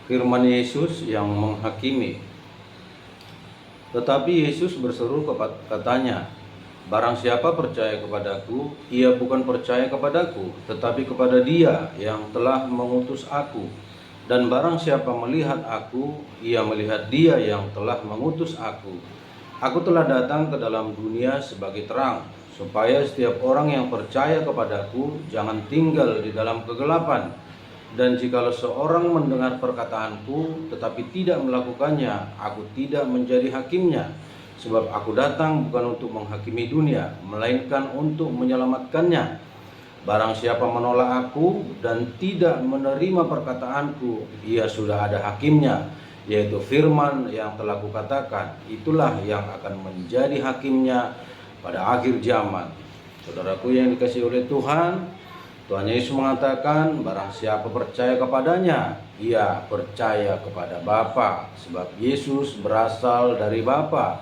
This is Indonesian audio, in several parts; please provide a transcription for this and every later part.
Firman Yesus yang menghakimi. Tetapi Yesus berseru katanya, "Barang siapa percaya kepadaku, ia bukan percaya kepadaku, tetapi kepada Dia yang telah mengutus aku. Dan barang siapa melihat aku, ia melihat Dia yang telah mengutus aku. Aku telah datang ke dalam dunia sebagai terang, supaya setiap orang yang percaya kepadaku jangan tinggal di dalam kegelapan. Dan jikalau seorang mendengar perkataanku tetapi tidak melakukannya, aku tidak menjadi hakimnya. Sebab aku datang bukan untuk menghakimi dunia, melainkan untuk menyelamatkannya. Barang siapa menolak aku dan tidak menerima perkataanku, ia sudah ada hakimnya, yaitu firman yang telah kukatakan. Itulah yang akan menjadi hakimnya pada akhir zaman." Saudaraku yang dikasihi oleh Tuhan, Tuhan Yesus mengatakan, barang siapa percaya kepadanya, ia percaya kepada Bapa, sebab Yesus berasal dari Bapa.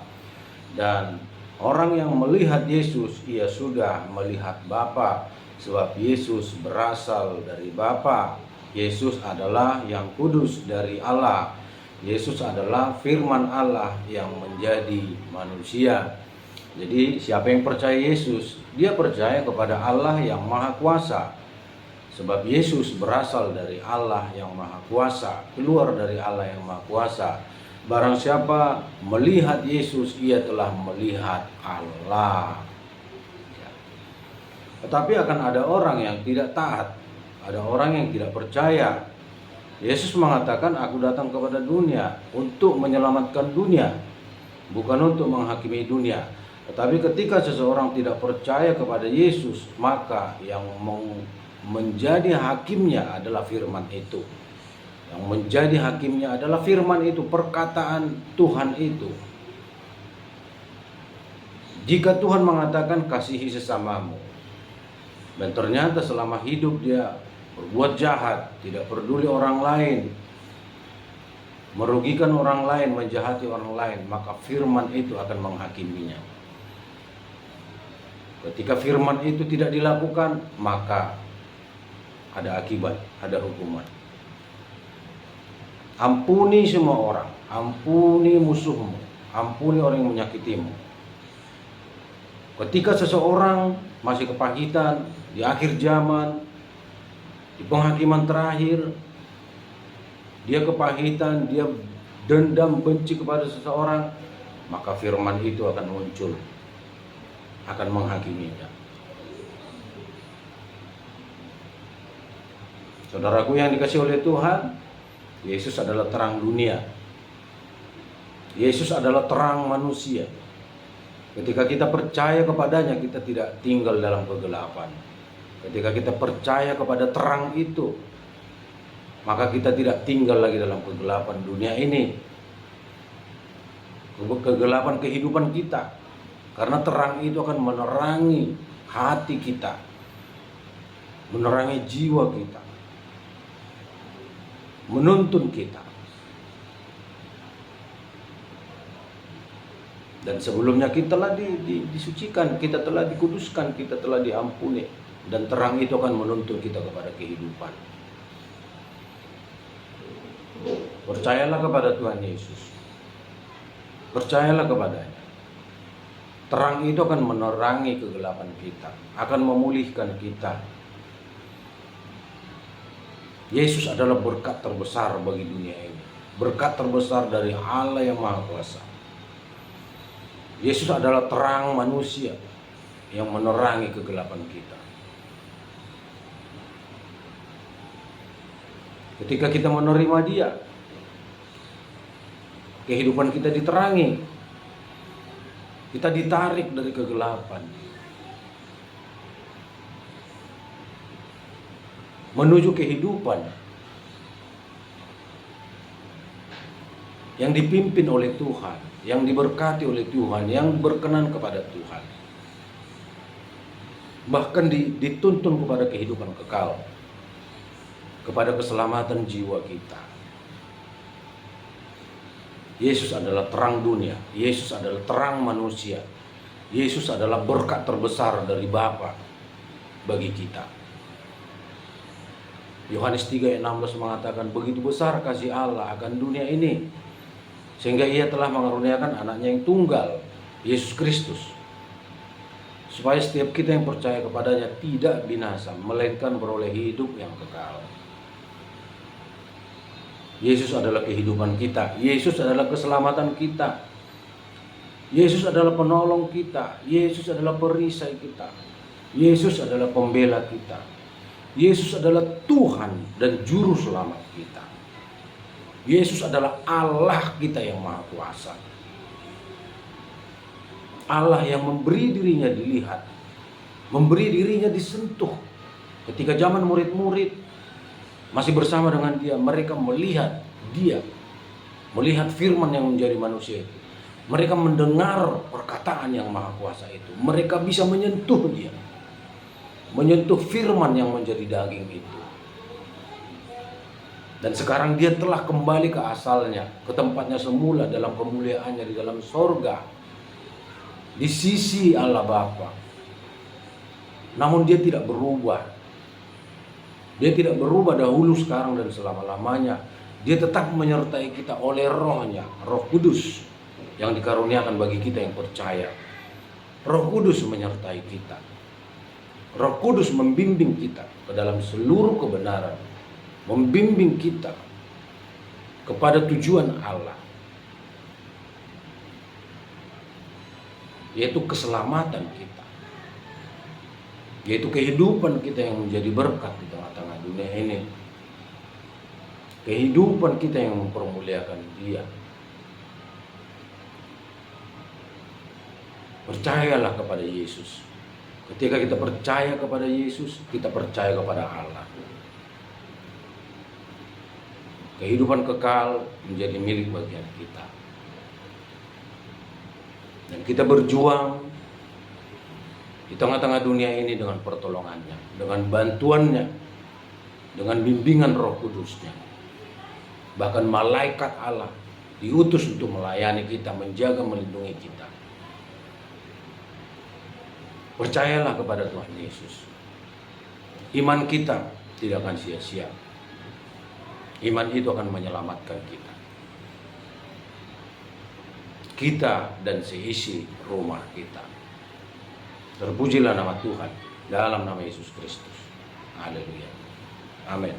Dan orang yang melihat Yesus, ia sudah melihat Bapa, sebab Yesus berasal dari Bapa. Yesus adalah yang kudus dari Allah. Yesus adalah firman Allah yang menjadi manusia. Jadi siapa yang percaya Yesus, dia percaya kepada Allah yang Maha Kuasa. Sebab Yesus berasal dari Allah yang Maha Kuasa, keluar dari Allah yang Maha Kuasa. Barang siapa melihat Yesus, ia telah melihat Allah. Tetapi akan ada orang yang tidak taat, ada orang yang tidak percaya. Yesus mengatakan, "Aku datang kepada dunia untuk menyelamatkan dunia, bukan untuk menghakimi dunia." Tetapi ketika seseorang tidak percaya kepada Yesus, maka yang menjadi hakimnya adalah firman itu. Yang menjadi hakimnya adalah firman itu, perkataan Tuhan itu. Jika Tuhan mengatakan kasihi sesamamu, dan ternyata selama hidup dia berbuat jahat, tidak peduli orang lain, merugikan orang lain, menjahati orang lain, maka firman itu akan menghakiminya. Ketika firman itu tidak dilakukan, maka ada akibat, ada hukuman. Ampuni semua orang, ampuni musuhmu, ampuni orang yang menyakitimu. Ketika seseorang masih kepahitan di akhir zaman, di penghakiman terakhir, dia kepahitan, dia dendam, benci kepada seseorang, maka firman itu akan muncul, akan menghakiminya. Saudaraku yang dikasihi oleh Tuhan, Yesus adalah terang dunia. Yesus adalah terang manusia. Ketika kita percaya kepadanya, kita tidak tinggal dalam kegelapan. Ketika kita percaya kepada terang itu, maka kita tidak tinggal lagi dalam kegelapan dunia ini, kegelapan kehidupan kita. Karena terang itu akan menerangi hati kita, menerangi jiwa kita, menuntun kita. Dan sebelumnya kita telah disucikan, kita telah dikuduskan, kita telah diampuni. Dan terang itu akan menuntun kita kepada kehidupan. Percayalah kepada Tuhan Yesus. Percayalah kepadanya. Terang itu akan menerangi kegelapan kita, akan memulihkan kita. Yesus adalah berkat terbesar bagi dunia ini, berkat terbesar dari Allah yang Maha Kuasa. Yesus adalah terang manusia yang menerangi kegelapan kita. Ketika kita menerima Dia, kehidupan kita diterangi. Kita ditarik dari kegelapan menuju kehidupan yang dipimpin oleh Tuhan, yang diberkati oleh Tuhan, yang berkenan kepada Tuhan. Bahkan dituntun kepada kehidupan kekal, kepada keselamatan jiwa kita. Yesus adalah terang dunia, Yesus adalah terang manusia, Yesus adalah berkat terbesar dari Bapa bagi kita. Yohanes 3 ayat 16 mengatakan, begitu besar kasih Allah akan dunia ini, sehingga ia telah mengaruniakan anaknya yang tunggal, Yesus Kristus, supaya setiap kita yang percaya kepadanya tidak binasa, melainkan beroleh hidup yang kekal. Yesus adalah kehidupan kita. Yesus adalah keselamatan kita. Yesus adalah penolong kita. Yesus adalah perisai kita. Yesus adalah pembela kita. Yesus adalah Tuhan dan Juru Selamat kita. Yesus adalah Allah kita yang Maha Kuasa. Allah yang memberi dirinya dilihat, memberi dirinya disentuh. Ketika zaman murid-murid masih bersama dengan dia, mereka melihat dia, melihat firman yang menjadi manusia itu. Mereka mendengar perkataan yang Maha Kuasa itu. Mereka bisa menyentuh dia, menyentuh firman yang menjadi daging itu. Dan sekarang dia telah kembali ke asalnya, ke tempatnya semula dalam kemuliaannya di dalam sorga, di sisi Allah Bapa. Namun dia tidak berubah. Dia tidak berubah dahulu, sekarang, dan selama-lamanya. Dia tetap menyertai kita oleh rohnya, Roh Kudus yang dikaruniakan bagi kita yang percaya. Roh Kudus menyertai kita. Roh Kudus membimbing kita ke dalam seluruh kebenaran, membimbing kita kepada tujuan Allah, yaitu keselamatan kita, yaitu kehidupan kita yang menjadi berkat di tengah-tengah dunia ini, kehidupan kita yang mempermuliakan Dia. Percayalah kepada Yesus. Ketika kita percaya kepada Yesus, kita percaya kepada Allah. Kehidupan kekal menjadi milik bagian kita. Dan kita berjuang di tengah-tengah dunia ini dengan pertolongannya, dengan bantuannya, dengan bimbingan Roh Kudusnya. Bahkan malaikat Allah diutus untuk melayani kita, menjaga, melindungi kita. Percayalah kepada Tuhan Yesus. Iman kita tidak akan sia-sia. Iman itu akan menyelamatkan kita. Kita dan seisi rumah kita. Terpujilah nama Tuhan dalam nama Yesus Kristus. Haleluya. Amin.